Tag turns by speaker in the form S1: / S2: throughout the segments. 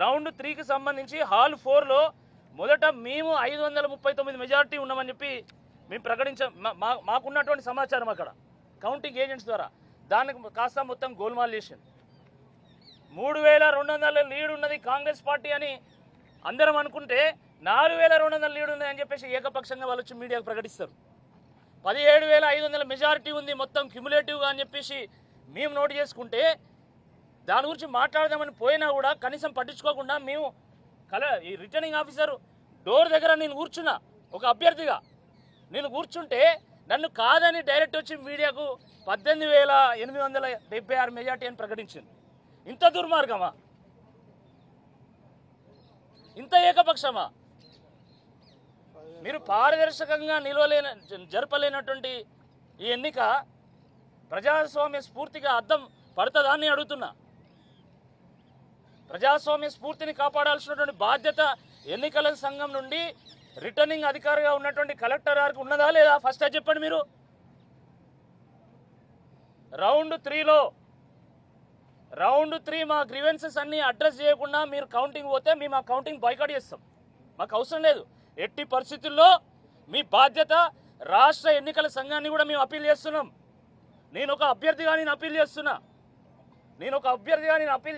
S1: Round 3కి సంబంధించి hall 4లో మొదట మేము 539 మెజారిటీ ఉన్నామని చెప్పి మేము మాకున్నటువంటి సమాచారం అక్కడ కౌంటింగ్ ఏజెంట్స్ ద్వారా దానికి కాస్త మొత్తం గోల్మాల్ చేసింది. 3200 లీడ్ ఉన్నది కాంగ్రెస్ పార్టీ అని అందరం అనుకుంటే 4200 లీడ్ ఉంది అని చెప్పేసి ఏకపక్షంగా వాళ్ళు వచ్చి మీడియాకు ప్రకటిస్తారు. 17,500 మెజారిటీ ఉంది మొత్తం క్యుములేటివ్గా అని చెప్పేసి మేము నోట్ చేసుకుంటే దాని గురించి మాట్లాడదామని పోయినా కూడా కనీసం పట్టించుకోకుండా మేము ఈ రిటర్నింగ్ ఆఫీసర్ డోర్ దగ్గర నేను కూర్చున్నా ఒక అభ్యర్థిగా నేను కూర్చుంటే నన్ను కాదని డైరెక్ట్ వచ్చి మీడియాకు 18,876 మెజార్టీ అని ప్రకటించింది. ఇంత దుర్మార్గమా, ఇంత ఏకపక్షమా? మీరు పారదర్శకంగా జరపలేనటువంటి ఈ ఎన్నిక ప్రజాస్వామ్య స్ఫూర్తిగా అద్దం పడుతుందా అని అడుగుతున్నా. ప్రజాస్వామ్య స్ఫూర్తిని కాపాడాల్సినటువంటి బాధ్యత ఎన్నికల సంఘం నుండి రిటర్నింగ్ అధికారిగా ఉన్నటువంటి కలెక్టర్ గారికి ఉన్నదా లేదా? ఫస్ట్ అది చెప్పండి. మీరు రౌండ్ 3 మా గ్రీవెన్సెస్ అన్ని అడ్రస్ చేయకుండా మీరు కౌంటింగ్ పోతే మేము ఆ కౌంటింగ్ బాయ్కాట్ చేస్తాం. మాకు అవసరం లేదు. ఎట్టి పరిస్థితుల్లో మీ బాధ్యత రాష్ట్ర ఎన్నికల సంఘాన్ని కూడా మేము అప్పీల్ చేస్తున్నాం. నేను ఒక అభ్యర్థిగా అప్పీల్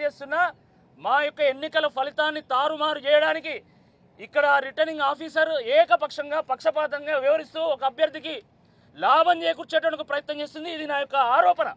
S1: చేస్తున్నా. మా యొక్క ఎన్నికల ఫలితాన్ని తారుమారు చేయడానికి ఇక్కడ రిటర్నింగ్ ఆఫీసర్ ఏకపక్షంగా పక్షపాతంగా వివరిస్తూ ఒక అభ్యర్థికి లాభం చేకూర్చేటువంటి ప్రయత్నం చేస్తుంది. ఇది నా యొక్క ఆరోపణ.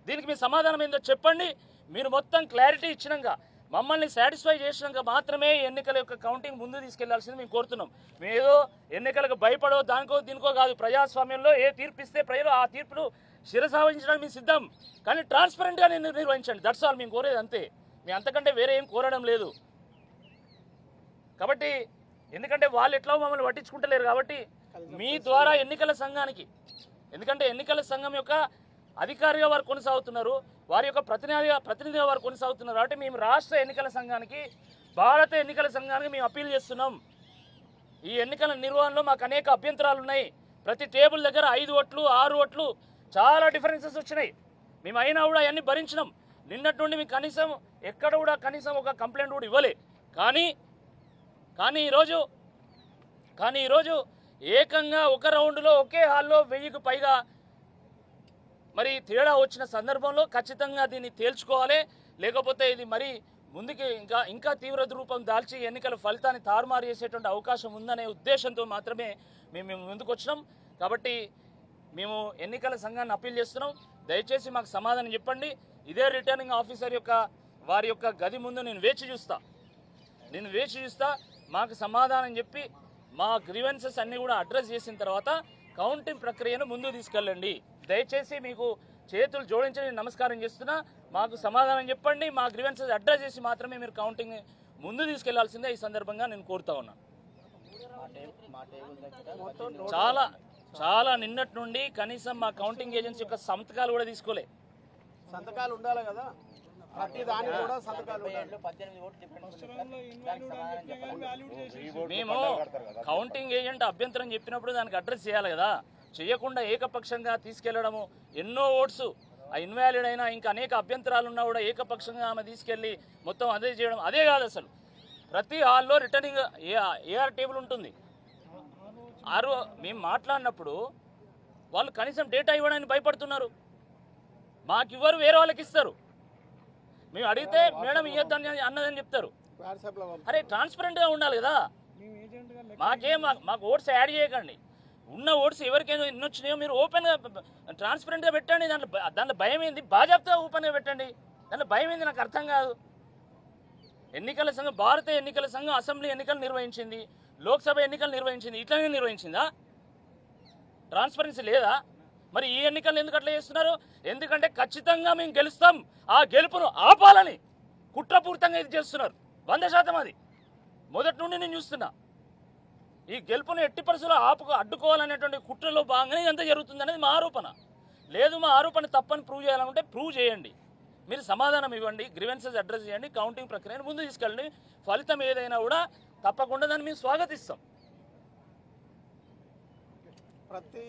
S1: దీనికి మీ సమాధానం ఏందో చెప్పండి. మీరు మొత్తం క్లారిటీ ఇచ్చినాక మమ్మల్ని సాటిస్ఫై చేసినాక మాత్రమే ఎన్నికల యొక్క కౌంటింగ్ ముందు తీసుకెళ్లాల్సింది మేము కోరుతున్నాం. మేము ఏదో ఎన్నికలకు భయపడో దీనికో కాదు. ప్రజాస్వామ్యంలో ఏ తీర్పు ఇస్తే ప్రజలు ఆ తీర్పును శిరసావహించడానికి మేము సిద్ధం. కానీ ట్రాన్స్పరెంట్గా నిర్వహించండి. దట్స్ ఆల్ మేము కోరేది, అంతే. మేము అంతకంటే వేరే ఏం కోరడం లేదు. కాబట్టి ఎందుకంటే వాళ్ళు ఎట్లా మమ్మల్ని పట్టించుకుంటలేరు కాబట్టి మీ ద్వారా ఎన్నికల సంఘానికి, ఎందుకంటే ఎన్నికల సంఘం యొక్క అధికారిగా వారు కొనసాగుతున్నారు, వారి యొక్క ప్రతినిధిగా వారు కొనసాగుతున్నారు. కాబట్టి మేము రాష్ట్ర ఎన్నికల సంఘానికి, భారత ఎన్నికల సంఘానికి మేము అప్పీల్ చేస్తున్నాం. ఈ ఎన్నికల నిర్వహణలో మాకు అనేక అభ్యంతరాలు ఉన్నాయి. ప్రతి టేబుల్ దగ్గర 5 ఓట్లు 6 ఓట్లు చాలా డిఫరెన్సెస్ వచ్చినాయి. మేము అయినా కూడా అవన్నీ భరించినాం. నిన్నటి నుండి మీకు కనీసం ఎక్కడ కూడా కనీసం ఒక కంప్లైంట్ కూడా ఇవ్వలే. కానీ ఈరోజు ఏకంగా ఒక రౌండ్లో ఒకే హాల్లో 1000కు పైగా మరి తేడా వచ్చిన సందర్భంలో ఖచ్చితంగా దీన్ని తేల్చుకోవాలి. లేకపోతే ఇది మరి ముందుకి ఇంకా తీవ్ర రూపం దాల్చి ఎన్నికల ఫలితాన్ని తారుమారు చేసేటువంటి అవకాశం ఉందనే ఉద్దేశంతో మాత్రమే మేము ముందుకు వచ్చినాం. కాబట్టి మేము ఎన్నికల సంఘాన్ని అప్పీల్ చేస్తున్నాం. దయచేసి మాకు సమాధానం చెప్పండి. ఇదే రిటర్నింగ్ ఆఫీసర్ వారి యొక్క గది ముందు నేను వేచి చూస్తా. మాకు సమాధానం చెప్పి మా గ్రీవెన్సెస్ అన్నీ కూడా అడ్రస్ చేసిన తర్వాత కౌంటింగ్ ప్రక్రియను ముందుకు తీసుకెళ్ళండి. దయచేసి మీకు చేతులు జోడించి నేను నమస్కారం చేస్తున్నా. మాకు సమాధానం చెప్పండి. మా గ్రీవెన్సెస్ అడ్రస్ చేసి మాత్రమే మీరు కౌంటింగ్ ముందు తీసుకెళ్లాల్సిందే ఈ సందర్భంగా నేను కోరుతా ఉన్నా. చాలా నిన్నటి నుండి కనీసం మా కౌంటింగ్ ఏజెన్సీ యొక్క సంతకాలు కూడా తీసుకోలే.
S2: సంతకాలు ఉండాలి కదా,
S1: మేము కౌంటింగ్ ఏజెంట్ అభ్యంతరం చెప్పినప్పుడు దానికి అడ్రస్ చేయాలి కదా. చేయకుండా ఏకపక్షంగా తీసుకెళ్లడము, ఎన్నో ఓట్స్ ఇన్వాలిడ్ అయినా ఇంకా అనేక అభ్యంతరాలు ఉన్నా కూడా ఏకపక్షంగా ఆమె తీసుకెళ్లి మొత్తం అదే చేయడం, అదే కాదు. అసలు ప్రతి హాల్లో రిటర్నింగ్ ఏఆర్ టేబుల్ ఉంటుంది. మేము మాట్లాడినప్పుడు వాళ్ళు కనీసం డేటా ఇవ్వడానికి భయపడుతున్నారు. మాకివ్వరు, వేరే వాళ్ళకి ఇస్తారు. మేము అడిగితే మేడం ఇవ్వద్దని అన్నదని చెప్తారు. అరే ట్రాన్స్పరెంట్గా ఉండాలి కదా. మాకు ఓట్స్ యాడ్ చేయకండి. ఉన్న ఓట్స్ ఎవరికైనా ఎన్ని వచ్చినాయో మీరు ఓపెన్గా ట్రాన్స్పరెంట్గా పెట్టండి. దాంట్లో భయం ఏంది? బాజాప్తా ఓపెన్గా పెట్టండి. దాంట్లో భయం ఏంది నాకు అర్థం కాదు. ఎన్నికల సంఘం, భారత ఎన్నికల సంఘం అసెంబ్లీ ఎన్నికలు నిర్వహించింది, లోక్సభ ఎన్నికలు నిర్వహించింది. ఇట్లానే నిర్వహించిందా? ట్రాన్స్పరెన్సీ లేదా? మరి ఈ ఎన్నికలు ఎందుకు అట్లా చేస్తున్నారు? ఎందుకంటే ఖచ్చితంగా మేము గెలుస్తాం, ఆ గెలుపును ఆపాలని కుట్రపూరితంగా ఇది చేస్తున్నారు. 100% అది మొదటి నుండి నేను చూస్తున్నా. ఈ గెలుపును ఎట్టి పరిస్థితుల్లో అడ్డుకోవాలనేటువంటి కుట్రలో భాగంగానే ఇదంతా జరుగుతుంది అనేది మా ఆరోపణ. లేదు, మా ఆరోపణ తప్పని ప్రూవ్ చేయాలనుకుంటే ప్రూవ్ చేయండి. మీరు సమాధానం ఇవ్వండి, గ్రీవెన్సెస్ అడ్రస్ చేయండి, కౌంటింగ్ ప్రక్రియను ముందు తీసుకెళ్ళండి. ఫలితం ఏదైనా కూడా తప్పకుండా దాన్ని మేము స్వాగతిస్తాం.
S2: ప్రతి